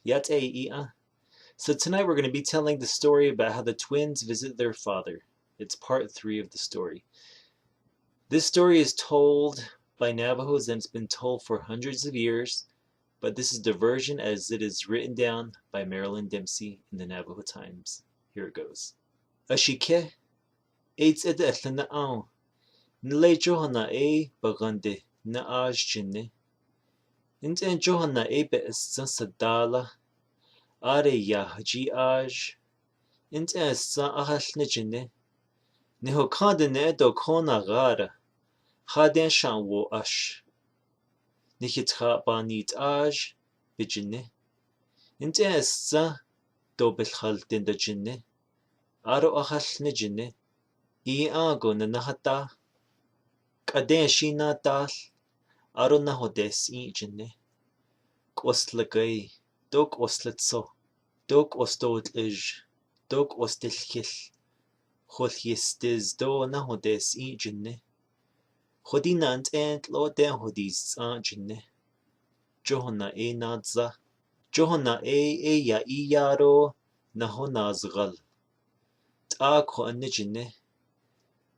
Yádeilti. So tonight we're going to be telling the story about how the twins visit their father. It's part 3 of the story. This story is told by Navajos and it's been told for hundreds of years, but this is diversion as it is written down by Marilyn Dempsey in the Navajo Times. Here it goes. Ashike, eitz ed etlana au, nle Jóhonaa'éí bagande na Jíshchíní. Int en Jóhonaa'éí be essan sadala, are Yádeilti aj, int en essan ahal nijine, niho kandene do kona gara, haden shan wo ash. Nichitra banit aj, bijine. Int en essan do bilhal dinda jine, aro ahal nijine, I ago na nahata, kaden shina dal, aro nahodes I jine. Koslagay, dok osletso, dok ostod ij, dok ostilchil, hol yestiz do nahodes I jine. Hodinant ent lo den hodis jine. Jóhonaa'éí nadza, Jóhonaa'éí ya iyaro naho nazgal. Ta ko anijine.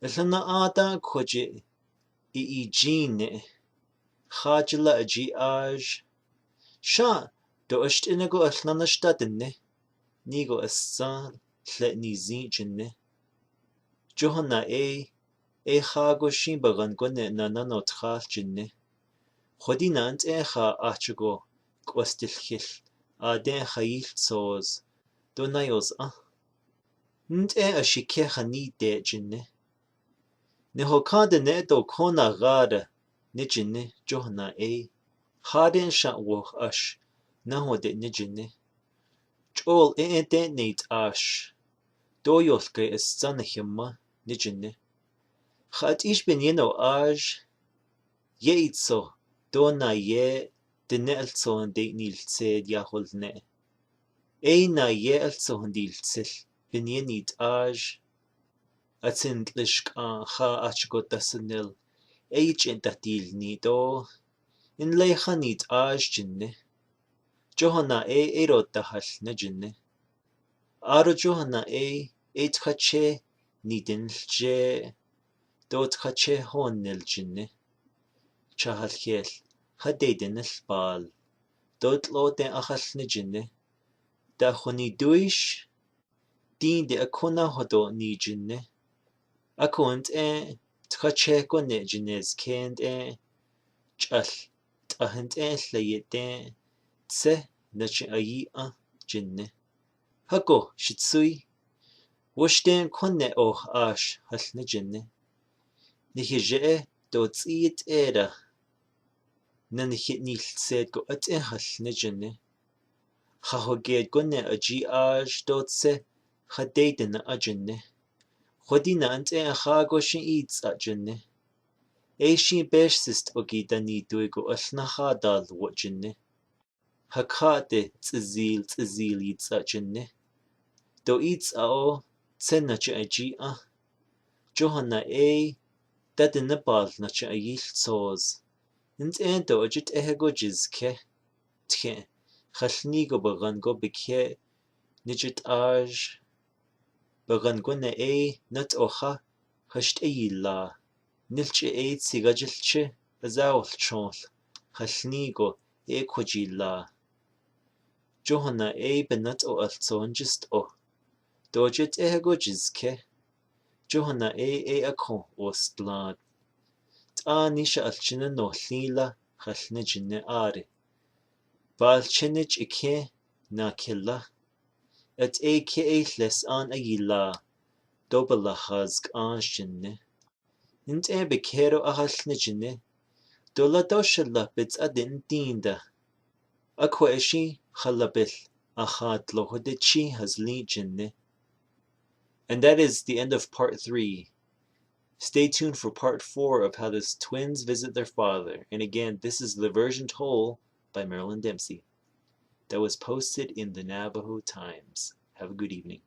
Elana ada koje I jine. Khajla aji aj. Sha do ashtinego elana shtadine. Nigo essan let nizi jine. Jóhonaa'éí khago shin bagan gone nanano tkhal jine. Hodinant kha achago kwastilkhil aden khayil soz do nayos Nt ashike khani de jine. Niho kandene do kona gada nijine Jóhonaa'éí. Haden shan wo ash naho de nijine. Chol de nate ash. Do yolke essan himma nijine. Khat ish ben yeno aj. Yeitso do Naayéé Diné also de niltsed yaholne. Naayéé also niltsil ben yenit aj. Atsindlishk kha achgotasanil. Intatil nido. In leichanit aj jine. Jóhonaa'éí rotahal na jine. Aro Jóhonaa'éí tchache nidinlje. Do tchache honil jine. Chahalchel. Hadedinil bal. Dotlo den achal na jine. Da khoni duish. Din de akona hodo ni jine. Akont tchache kone jines kend chal. Tahent layete. Tse nachi jine. Hako shitsui. Washten kone ash hal na jine. Nihije do tsiit era. Nanihit niltsed go hal na jine. Khahoged gone aji aj do tse khadeden ajine. Hodinant khago shin eats ajine. Shin besh sist ogida ni duigo alna khadal wajine. Hakate tzil eats ajine. Do eats tse nachi aji Jóhonaa'éí dadinabal nachi ayil soz. Int do ajit ehego jizke. Tke. Khalnigo bagango bikhe. Nijit aj. Bagangonaa'éí nat ocha. Hasht ayila. Nilche tsigajilche. Azawal chonl. Khalnigo kwajila. Jóhonaa'éí benat alzon just Dojit ehego jizke. Jóhonaa'éí akon ostlad. Ta nisha alchina no lila khalna jine are. Valchinich ike na killa. At les an ayila. Dobala hazg jine. Int bekero ahalna jine. Dola doshalla bits adin dinda. Akweshi khalabil achat lohodichi hazli jine. And that is the end of part 3. Stay tuned for part 4 of how the twins visit their father. And again, this is the version told by Marilyn Dempsey that was posted in the Navajo Times. Have a good evening.